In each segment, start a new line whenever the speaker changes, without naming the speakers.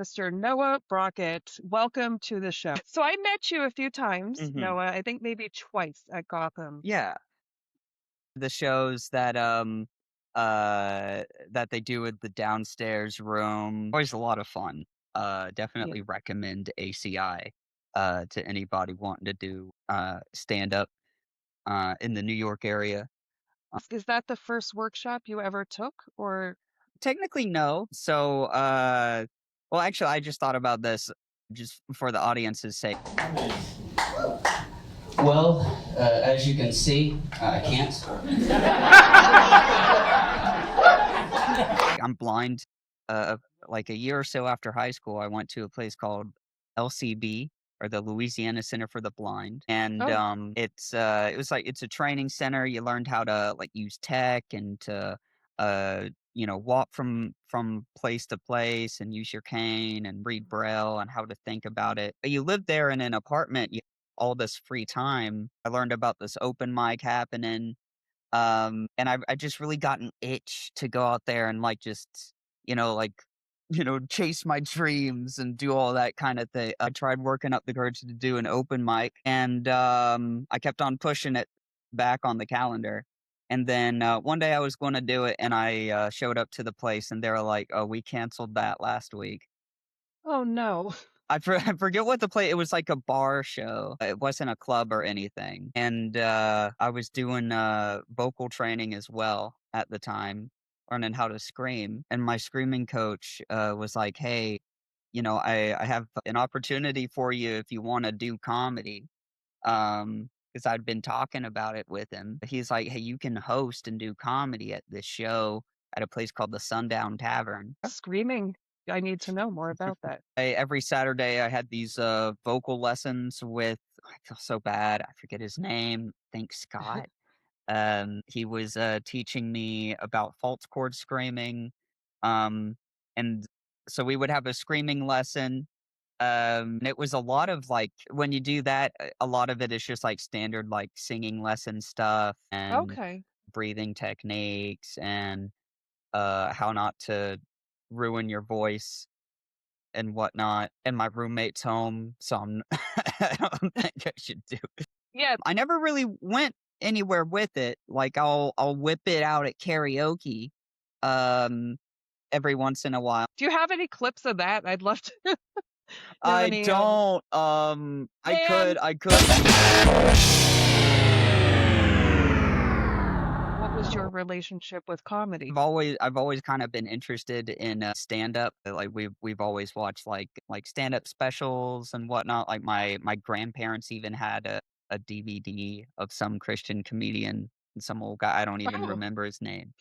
Mr. Noah Brockett. Welcome to the show. So I met you a few times,
Mhm.
Noah, I think maybe twice at Gotham.
Yeah. The shows that they do with the downstairs room, always a lot of fun.
Yeah.
Definitely recommend ACI, to anybody wanting to do, stand-up, in the New York area.
Is that the first workshop you ever took or
Technically, no. So, well, actually, I just thought about this just for the audience's sake.
Well, as you can see, I can't.
I'm blind. Like a year or so after high school, I went to a place called LCB, or the Louisiana Center for the Blind, and
Oh,
it was like it's a training center. You learned how to like use tech and to walk from place to place and use your cane and read braille and how to think about it. But you live there in an apartment. You all this free time. I learned about this open mic happening. And I just really got an itch to go out there and like just, like, chase my dreams and do all that kind of thing. I tried working up the courage to do an open mic and I kept on pushing it back on the calendar. And then one day I was going to do it and I showed up to the place and they were like, "Oh, we canceled that last week."
oh no.
I forget what the play it was like a bar show. It wasn't a club or anything, and, I was doing, vocal training as well at the time, learning how to scream, and my screaming coach, was like, "Hey, I have an opportunity for you if you wanna do comedy." Because 'cause I'd been talking about it with him. He's like, "Hey, you can host and do comedy at this show at a place called the Sundown Tavern."
Screaming. I need to know more about that.
Every Saturday, I had these, vocal lessons with I feel so bad, I forget his name, I think Scott. He was, teaching me about false chord screaming, um, and so we would have a screaming lesson, and it was a lot of, like when you do that, a lot of it is just, like, standard, like, singing lesson stuff and
Okay.
breathing techniques and, how not to ruin your voice and whatnot, and my roommate's home, so I don't think I should do it.
Yeah.
I never really went anywhere with it, like, I'll whip it out at karaoke, um, every once in a while.
Do you have any clips of that? I'd love to. You have
I
any
don't,
man,
I could
what was your relationship with comedy?
I've always kinda been interested in, stand-up, like, we've always watched, like, stand-up specials and whatnot, like, my grandparents even had a DVD of some Christian comedian, some old guy, I don't even
Oh,
remember his name.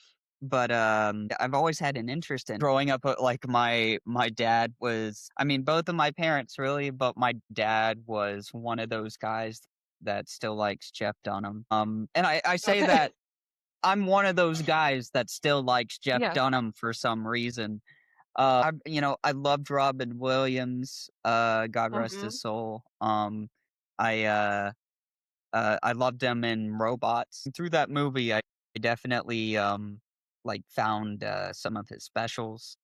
But, I've always had an interest in growing up, like, my dad was I mean, both of my parents really, but my dad was one of those guys that still likes Jeff Dunham, and I say
okay.
that I'm one of those guys that still likes Jeff
Yes.
Dunham for some reason. I loved Robin Williams, God rest his
Mhm.
soul. I, uh, I loved him in Robots. Through that movie, I definitely, like, found, some of his specials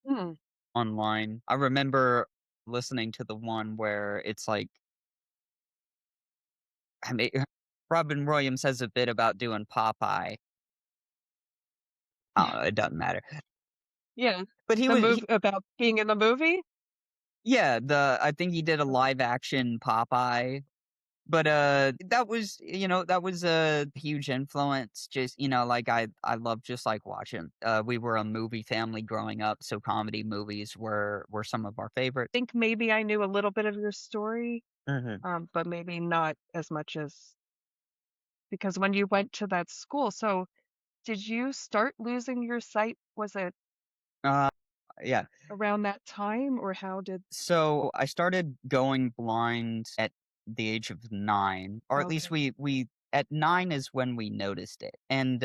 Hmm.
online. I remember listening to the one where it's like I mean, Robin Williams has a bit about doing Popeye. I don't know, it doesn't matter.
Yeah.
But he
The
was
move about being in the movie?
Yeah, I think he did a live action Popeye, but, that was a huge influence, just, like, I love just, like, watching we were a movie family growing up, so comedy movies were some of our favorites.
Think maybe I knew a little bit of your story,
Mhm.
but maybe not as much as because when you went to that school, so did you start losing your sight? Was it
Uh, yeah.
around that time, or how did
So, I started going blind at the age of 9, or at least
okay.
we at 9 is when we noticed it, and,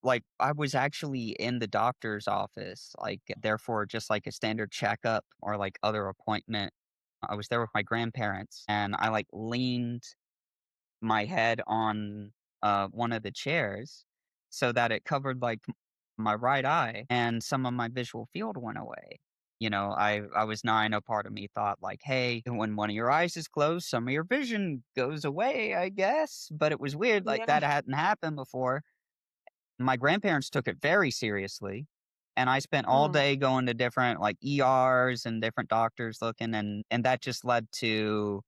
like, I was actually in the doctor's office, like, there for just, like, a standard checkup or, like, other appointment. I was there with my grandparents, and I, like, leaned my head on, one of the chairs so that it covered, like, my right eye, and some of my visual field went away. I was 9, a part of me thought like, "Hey, when one of your eyes is closed, some of your vision goes away, I guess." But it was weird, like,
Yeah.
that hadn't happened before. My grandparents took it very seriously, and I spent all
Mm.
day going to different, like, ERs and different doctors looking, and that just led to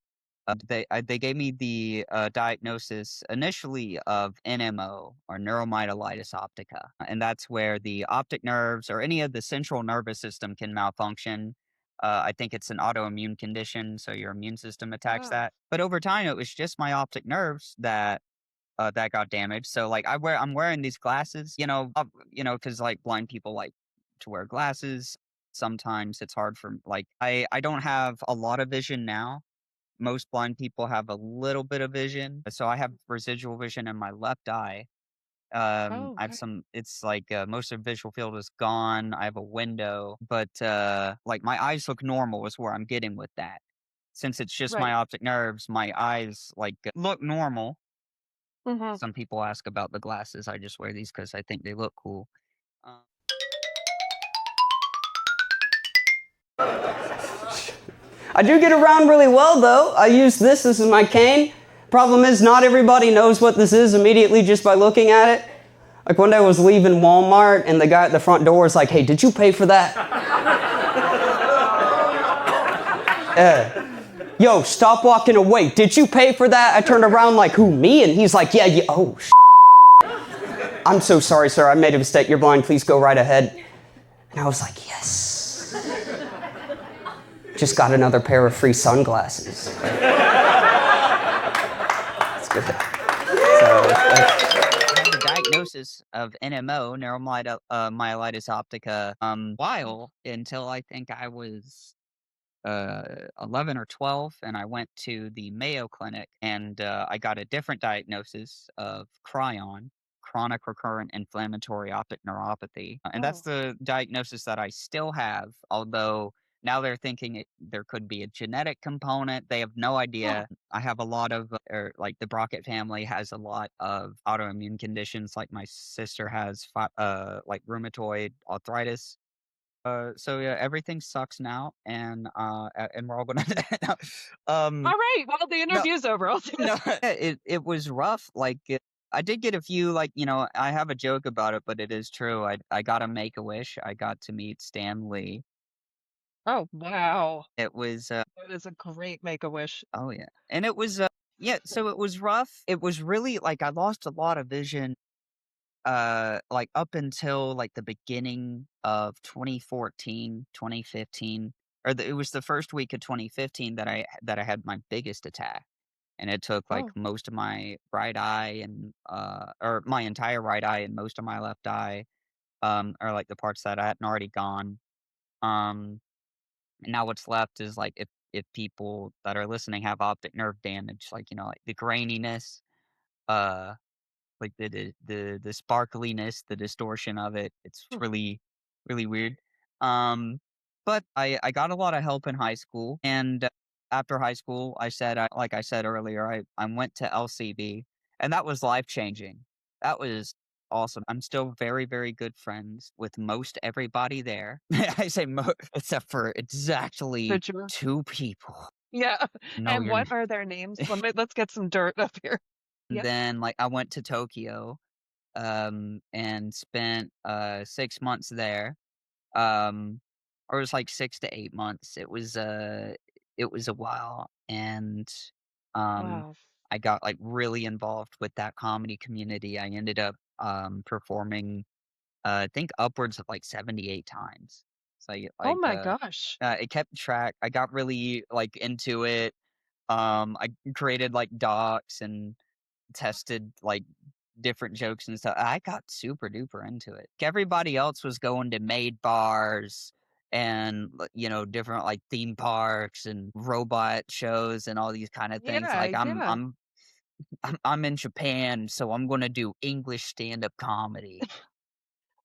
they gave me the, diagnosis initially of NMO, or neuromyelitis optica, and that's where the optic nerves or any of the central nervous system can malfunction. I think it's an autoimmune condition, so your immune system attacks
Oh.
that. But over time, it was just my optic nerves that got damaged. So, like, I'm wearing these glasses, because like, blind people like to wear glasses. Sometimes it's hard for like, I don't have a lot of vision now. Most blind people have a little bit of vision, so I have residual vision in my left eye.
Oh,
I have
okay.
some it's like, most of the visual field is gone. I have a window, but, like, my eyes look normal is where I'm getting with that. Since it's just my
Right.
optic nerves, my eyes, like, look normal.
Mhm.
Some people ask about the glasses. I just wear these because I think they look cool. Uh,
I do get around really well, though. I use this. This is my cane. Problem is, not everybody knows what this is immediately just by looking at it. Like one day I was leaving Walmart, and the guy at the front door was like, "Hey, did you pay for that?" Yo, stop walking away. Did you pay for that? I turned around like, who, me? And he's like, yeah, yeah. Oh, I'm so sorry, sir. I made a mistake. You're blind. Please go right ahead. And I was like, yes. Just got another pair of free sunglasses. That's good.
I had the diagnosis of NMO, myelitis optica, while until I think I was 11 or 12, and I went to the Mayo Clinic, and I got a different diagnosis of chronic recurrent inflammatory optic neuropathy. And that's
Oh.
the diagnosis that I still have, although now they're thinking there could be a genetic component. They have no
Oh.
idea. I have a lot of, or like the Brockett family has a lot of autoimmune conditions, like my sister has, like rheumatoid arthritis. So yeah, everything sucks now, and we're all gonna no, um,
Alright, well, the
no,
interview's over. I'll say
no,
that.
it was rough. Like I did get a few, like I have a joke about it, but it is true. I got a make a wish. I got to meet Stan Lee.
Oh, wow.
It was
That is a great Make-A-Wish.
oh yeah, and it was yeah. So it was rough. It was really like I lost a lot of vision. Like, up until, like, the beginning of 2014, 2015, it was the first week of 2015 that I had my biggest attack, and it took, like,
Oh.
most of my right eye and, or my entire right eye and most of my left eye, or, like, the parts that I hadn't already gone. Um, and now what's left is, like, if people that are listening have optic nerve damage, like, like, the graininess, uh like, the sparkliness, the distortion of it, it's
Hmm.
really, really weird. Um, but I got a lot of help in high school, and after high school, like I said earlier, I went to LCB, and that was life-changing. That was awesome. I'm still very, very good friends with most everybody there. I say except for exactly
Did you
2 people.
Yeah,
Know
and
your
what are their names? Let's get some dirt up here. Yep.
then, like, I went to Tokyo, and spent 6 months there. Um, or it was like 6 to 8 months. It was a while, and um,
Wow.
I got like really involved with that comedy community. I ended up performing, I think upwards of like 78 times. So
Oh my gosh.
it kept track. I got really like into it. I created like docs and tested like different jokes and stuff. I got super duper into it. Everybody else was going to maid bars and different like theme parks and robot shows and all these kind of things.
Yeah,
Like
yeah.
I'm in Japan, so I'm gonna do English stand up comedy.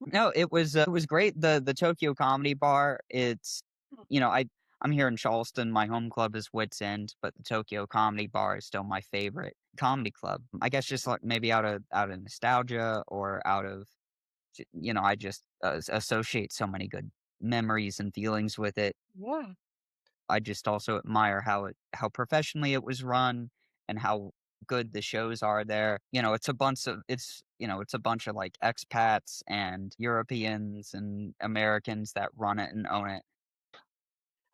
No, it was great. The Tokyo Comedy Bar, I'm here in Charleston, my home club is Wits End, but the Tokyo Comedy Bar is still my favorite comedy club. I guess just, like, maybe out of nostalgia or out of I just, associate so many good memories and feelings with it.
Yeah.
I just also admire how professionally it was run and how good the shows are there. It's a bunch of like expats and Europeans and Americans that run it and own it.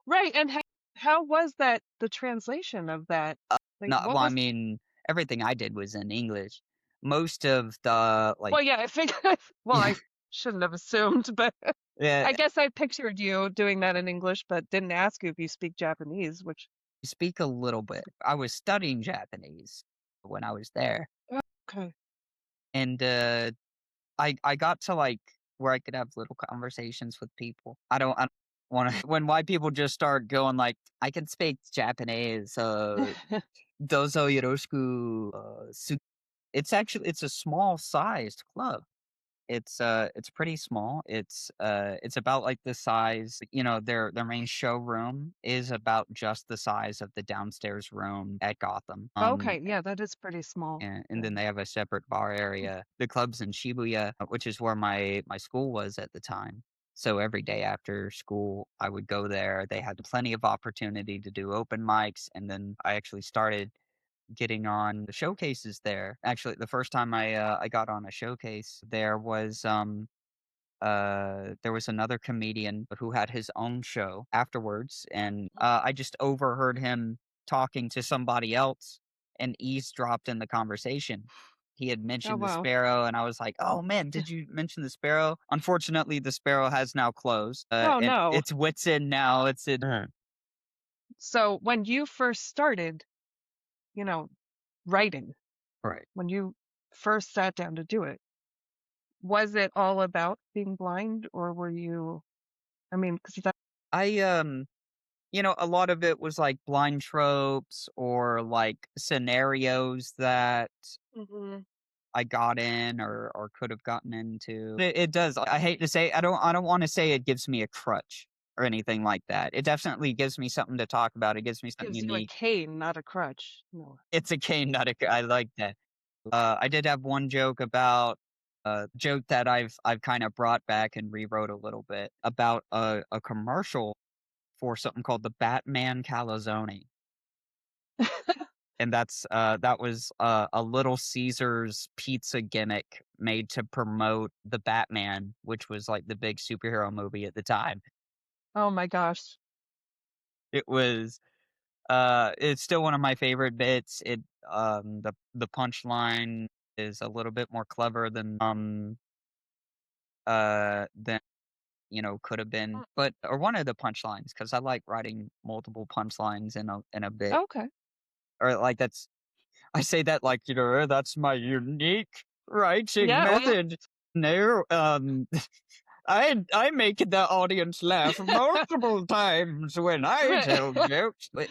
Right, and how was that the translation of that? Like,
Not
what
well, I
was
mean, everything I did was in English. Most of the like
well, yeah, I think well, I shouldn't have assumed, but
yeah,
I guess I pictured you doing that in English, but didn't ask you if you speak Japanese, which
speak a little bit. I was studying Japanese when I was there,
oh, okay.
and I got to like where I could have little conversations with people. I don't want to when white people just start going like I can speak Japanese. Dozo yoroshiku. It's a small sized club. It's pretty small. It's about like the size, their main showroom is about just the size of the downstairs room at Gotham.
Okay, yeah, that is pretty small.
And
Yeah.
then they have a separate bar area. The club's in Shibuya, which is where my school was at the time. So every day after school, I would go there. They had plenty of opportunity to do open mics, and then I actually started getting on the showcases there. Actually, the first time I got on a showcase there was another comedian who had his own show afterwards, and I just overheard him talking to somebody else and eavesdropped in the conversation. He had
Oh,
mentioned the
wow.
Sparrow, and I was like, "Oh man, did you mention the Sparrow?" Unfortunately, the Sparrow has now closed,
Oh,
and
no.
it's wits in now. It's in.
So when you first started, you know, writing,
Right.
when you first sat down to do it, was it all about being blind, or were you I mean, 'cause that
I a lot of it was like blind tropes or like scenarios that
Mhm.
I got in or could have gotten into. It does. I hate to say I don't want to say it gives me a crutch or anything like that. It definitely gives me something to talk about. It gives me something
Gives you a
unique.
cane, not a crutch. No.
It's a cane, not I like that. I did have one joke about joke that I've kind of brought back and rewrote a little bit about a commercial for something called the Batman Calzone. And that was a Little Caesars pizza gimmick made to promote the Batman, which was like the big superhero movie at the time.
Oh my gosh.
It was it's still one of my favorite bits. The punchline is a little bit more clever than could have been,
Mm,
but or one of the punchlines because I like writing multiple punchlines in a bit.
okay.
Or like I say that like, that's my unique writing
Yeah, well,
method. No, I make the audience laugh multiple times when I
right.
tell jokes. But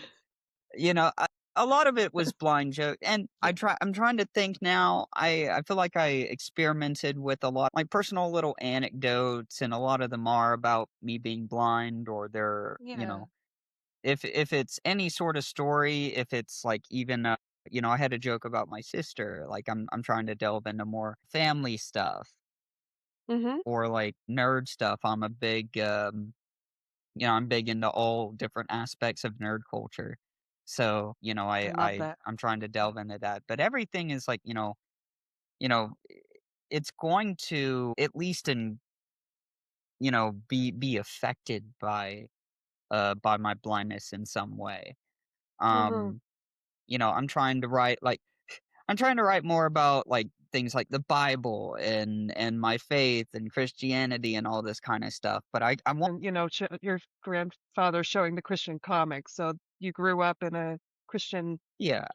you know, I, a lot of it was blind joke, and
Yeah.
I'm trying to think now. I feel like I experimented with a lot, like personal little anecdotes, and a lot of them are about me being blind or
Yeah.
if it's any sort of story, if it's like even I had a joke about my sister, like I'm trying to delve into more family stuff
Mhm.
or like nerd stuff. I'm big into all different aspects of nerd culture. So,
I love that.
I'm trying to delve into that. But everything is like, you know, it's going to at least be affected by my blindness in some way.
Mhm.
Um I'm trying to write more about like things like the Bible and my faith and Christianity and all this kind of stuff. But I want
And, your grandfather showing the Christian comics, so you grew up in a Christian,
yeah,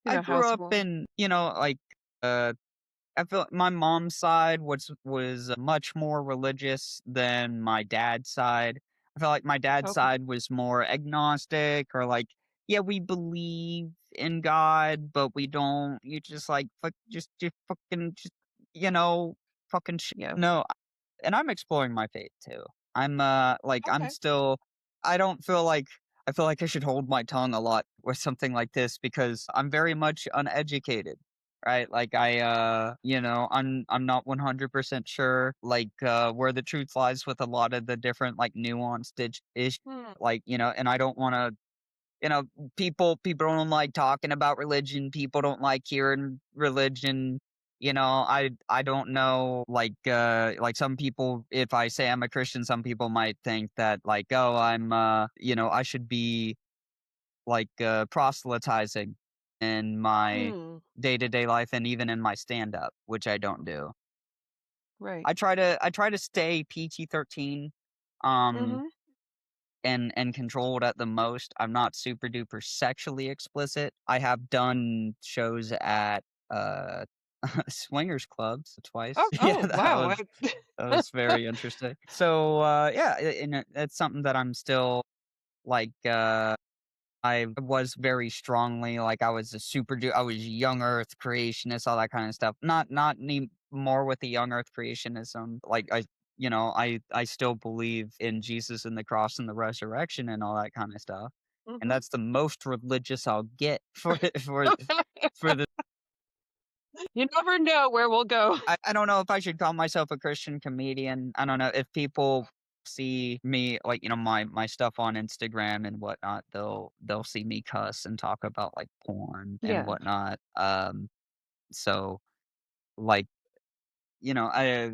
I grew up
household.
in, like uh I feel like my mom's side was much more religious than my dad's side. I feel like my dad's
Okay.
side was more agnostic or like, yeah, we believe in God, but we don't. You just like just fucking just you know fucking
Yeah.
no. And I'm exploring my faith too. I'm
Okay.
still. I don't feel like I feel like I should hold my tongue a lot with something like this because I'm very much uneducated. right? Like I'm not 100% sure where the truth lies with a lot of the different like nuanced ish
Hmm.
and I don't want to you know people don't like talking about religion, people don't like hearing religion. I don't know like some people, if I say I'm a Christian, some people might think that like, oh, I'm I should be proselytizing in my
Hmm.
day-to-day life and even in my stand-up, which I don't do.
Right.
I try to stay PG-13, um,
Mm-hmm.
and controlled at the most. I'm not super duper sexually explicit. I have done shows at, uh, swingers clubs twice.
Oh,
Yeah,
oh, wow.
that was very interesting. So, yeah, and it's something that I'm still, like, I was very strongly like I was a I was young Earth creationist, all that kind of stuff. Not any more with the young Earth creationism. Like I still believe in Jesus and the cross and the resurrection and all that kind of stuff. And
Mm-hmm.
that's the most religious I'll get for the
You never know where we'll go.
I don't know if I should call myself a Christian comedian. I don't know if people see me like, my stuff on Instagram and whatnot, they'll see me cuss and talk about like porn and
Yeah.
whatnot. So like, I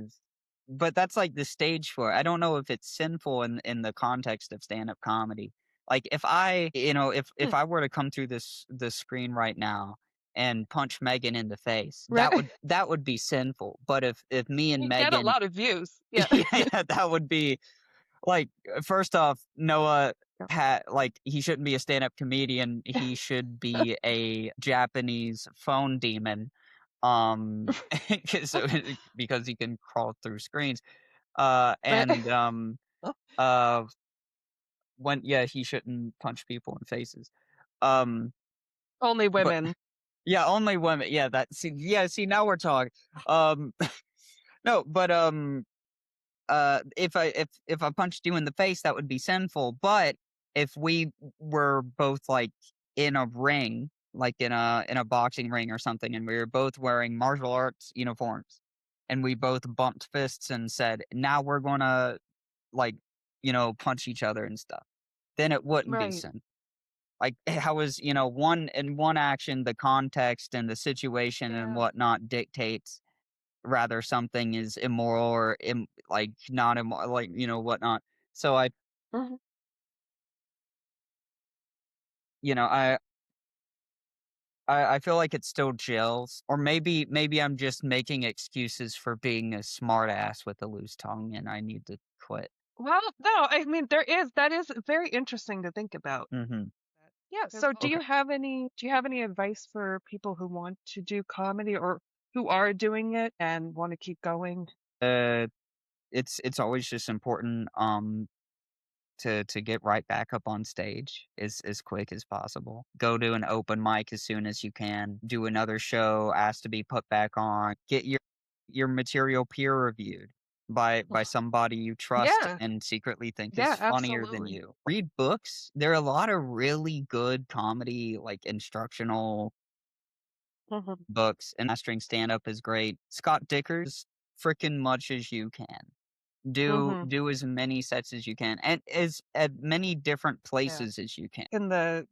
but that's like the stage for it. I don't know if it's sinful in the context of stand-up comedy. Like if I,
Hmm.
if I were to come through this screen right now and punch Megan in the face,
Right.
that would be sinful. But if me and
You get a
Megan,
lot of views. Yeah.
yeah, yeah, that would be like first off, Noah
Yep.
had like he shouldn't be a stand-up comedian. He should be a Japanese phone demon. 'Cause because he can crawl through screens.
Right.
And uh, when yeah, he shouldn't punch people in faces. Um,
Only
but
women.
yeah, only women. Yeah, see now we're talking. Um, no, but if I punched you in the face, that would be sinful. But if we were both like in a ring, like in a boxing ring or something, and we were both wearing martial arts uniforms, and we both bumped fists and said, "Now we're gonna like punch each other and stuff," then it wouldn't be
Right.
sin. Like how is one in one action, the context and the situation and
Yeah.
whatnot dictates rather something is immoral or like not immoral, like whatnot. So
Mhm.
you know I, I feel like it still gels, or maybe I'm just making excuses for being a smart ass with a loose tongue, and I need to quit.
Well, no, I mean that is very interesting to think about.
Hmm.
Yeah, so
Okay.
do you have any advice for people who want to do comedy or who are doing it and want to keep going?
Uh, it's always just important to get right back up on stage as quick as possible. Go to an open mic as soon as you can. Do another show, ask to be put back on. Get your material peer reviewed by somebody you trust
Yeah.
and secretly think
Yeah,
is funnier than
absolutely.
you. Read books. There are a lot of really good comedy, like instructional
Mhm.
books, and mastering stand up is great. Scott Dickers, freaking much as you can.
Mhm.
Do as many sets as you can, and as at many different
Yeah.
places as you can.
In the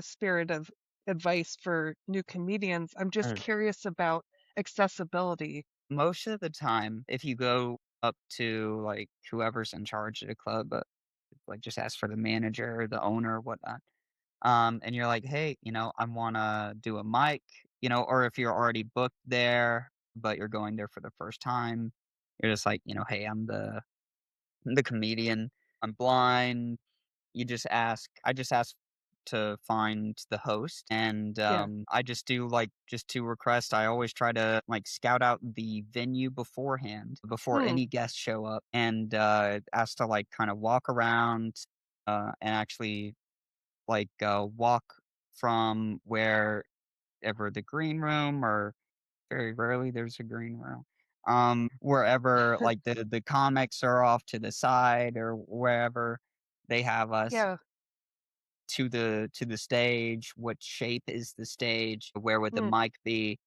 spirit of advice for new comedians, I'm just
Uh,
curious about accessibility.
Most of the time, if you go up to like whoever's in charge of the club, like just ask for the manager or the owner or whatnot, and you're like, hey, I want to do a mic, or if you're already booked there, but you're going there for the first time, you're just like, hey, I'm the comedian. I'm blind. I just ask to find the host, and
Yeah.
I just do like just two requests. I always try to like scout out the venue beforehand before
Hmm.
any guests show up, and ask to like kind of walk around and actually walk from wherever the green room, or very rarely there's a green room. Wherever like the comics are off to the side or wherever they have us,
Yeah.
to the stage. What shape is the stage? Where would the
Hmm.
mic be?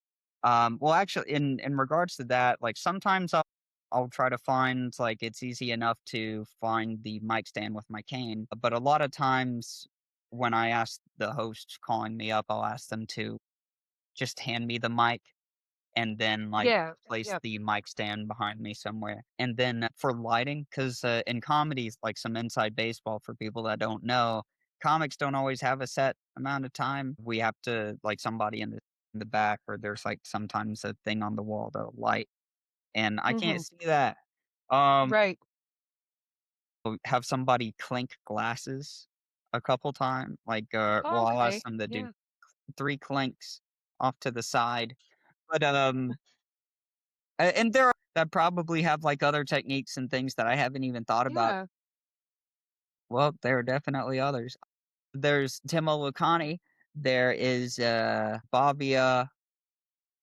Well, actually, in regards to that, like sometimes I'll try to find like it's easy enough to find the mic stand with my cane, but a lot of times when I ask the host calling me up, I'll ask them to just hand me the mic and then like
Yeah.
place
Yep.
the mic stand behind me somewhere. And then for lighting, because in comedies, like some inside baseball for people that don't know, comics don't always have a set amount of time. We have to like somebody in the back, or there's like sometimes a thing on the wall to light, and I can't
Mhm.
see that. Um,
Right.
have somebody clink glasses a couple times. Like, well, I'll ask
Okay.
them to do
Yeah.
3 clinks off to the side. But and there are that probably have like other techniques and things that I haven't even thought about.
Yeah.
Well, there are definitely others. There's Timo Lucani. There is Bavia.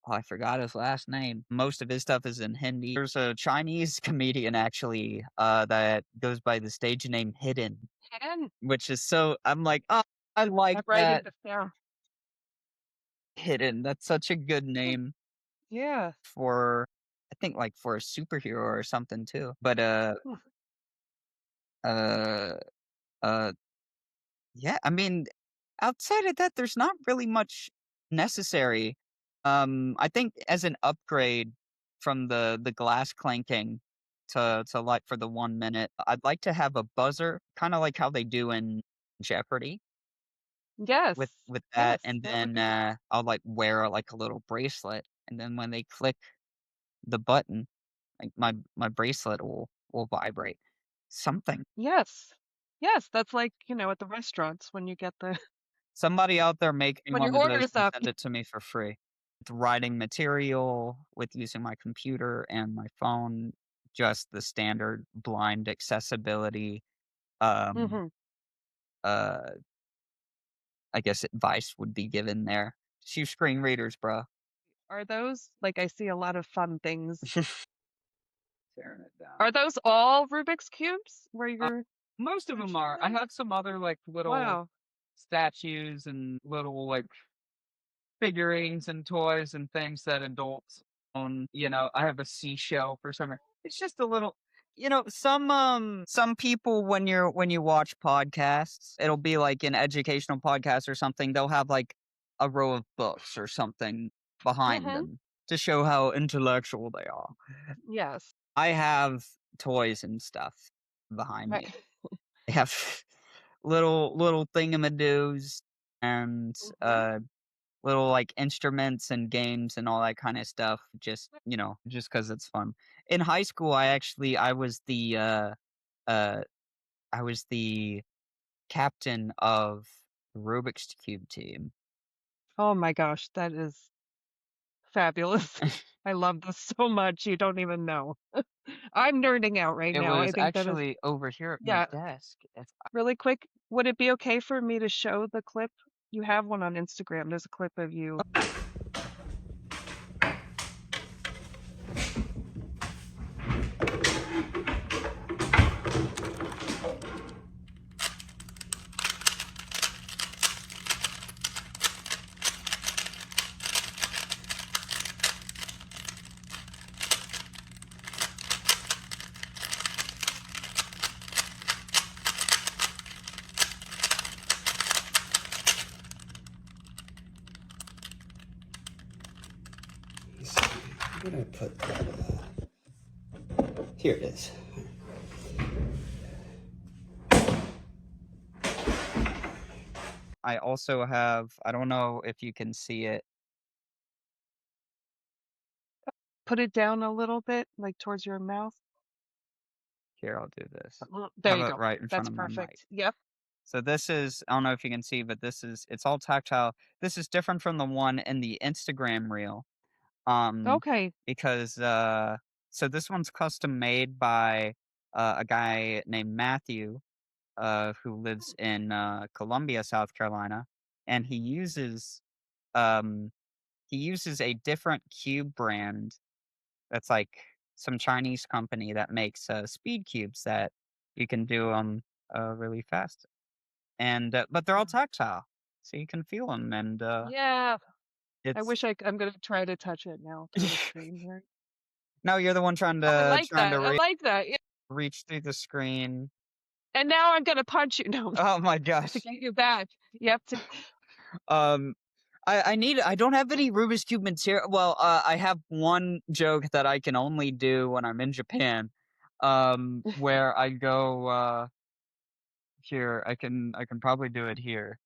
Oh, I forgot his last name. Most of his stuff is in Hindi. There's a Chinese comedian actually that goes by the stage name Hidden,
And
which is so I'm like, oh, I like
I'm writing
that
this down.
Hidden. That's such a good name
Yeah.
for I think like for a superhero or something too. But
Hmm.
uh uh yeah, I mean outside of that there's not really much necessary. I think as an upgrade from the glass clanking to like for the 1 minute, I'd like to have a buzzer, kind of like how they do in Jeopardy
Yes.
with that,
Yes.
and
That would
then
be
I'll like wear like a little bracelet, and then when they click the button, like my bracelet will vibrate. Something.
yes. Yes, that's like, at the restaurants when you get the
Somebody out there make me
when your
one of those
order's
and
up.
send it to me for free. With writing material, with using my computer and my phone, just the standard blind accessibility, um,
Mhm.
uh, I guess advice would be given there. Just use screen readers, bro.
Are those like I see a lot of fun things.
Tearing it down.
Are those all Rubik's cubes where
Uh,
you're
most of them are. I have some other like little
wow.
statues and little like figurines and toys and things that adults own. I have a seashell for summer. It's just a little some people when you watch podcasts, it'll be like an educational podcast or something, they'll have like a row of books or something behind
Mhm.
them to show how intellectual they are.
Yes.
I have toys and stuff behind me.
Right.
I have little thingamadoos and
Mhm.
little like instruments and games and all that kind of stuff just because it's fun. In high school I was the uh I was the captain of the Rubik's Cube team.
Oh my gosh, that is fabulous. I love this so much. You don't even know. I'm nerding out right
It
now. I
was
think that is
actually over here at my
yeah,
desk.
really quick. Would it be okay for me to show the clip? You have one on Instagram. There's a clip of you.
I'm gonna put that. Here it is.
I also have, I don't know if you can see it.
Put it down a little bit, like towards your mouth.
Here, I'll do this.
There
Have
you
it
go.
right in front
That's
of my mic.
perfect. Yep.
So this is, I don't know if you can see, but it's all tactile. This is different from the one in the Instagram reel. Um,
Okay.
because so this one's custom made by a guy named Matthew, who lives in Columbia, South Carolina, and um he uses a different cube brand that's like some Chinese company that makes speed cubes that you can do really fast. And but they're all tactile, so you can feel them, and
Yeah. I
It's
wish I'm gonna try to touch it now through the screen here.
no, you're the one trying
Oh, I
to
like that. I like that. Yeah.
reach through the screen.
And now I'm gonna punch you. No,
Oh my
to
gosh.
get you back. You have to.
Um, I don't have any Rubik's Cube material. Well, I have one joke that I can only do when I'm in Japan. Where I go, here, I can probably do it here.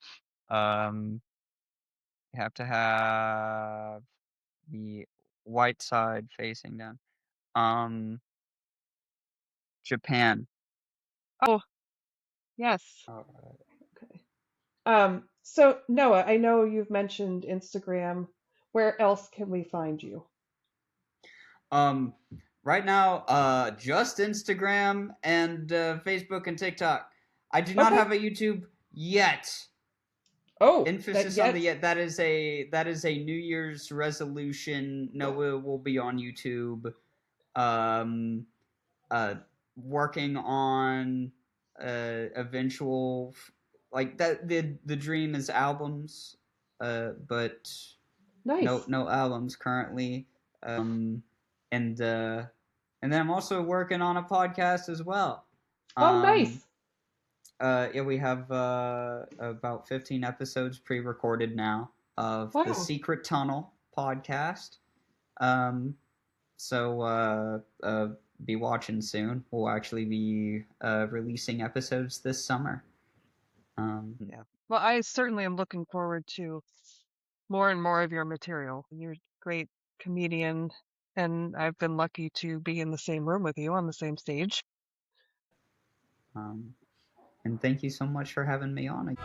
You have to have the white side facing down. Um, Japan.
Oh, yes.
Alright.
Okay. So Noah, I know you've mentioned Instagram. Where else can we find you?
Um, right now, just Instagram and Facebook and TikTok. I do not
Okay.
have a YouTube yet.
Oh, that
Emphasis on the
yet.
yet. That is a New Year's resolution. Noah will be on YouTube. Um, Working on eventual like that. The dream is albums. But no
Nice.
no albums currently. And then I'm also working on a podcast as well.
Oh,
Um,
nice.
yeah, we have about 15 episodes pre-recorded now of the
Wow.
Secret Tunnel podcast. So be watching soon. We'll actually be releasing episodes this summer. Yeah.
Well, I certainly am looking forward to more and more of your material. You're a great comedian, and I've been lucky to be in the same room with you on the same stage.
And thank you so much for having me on.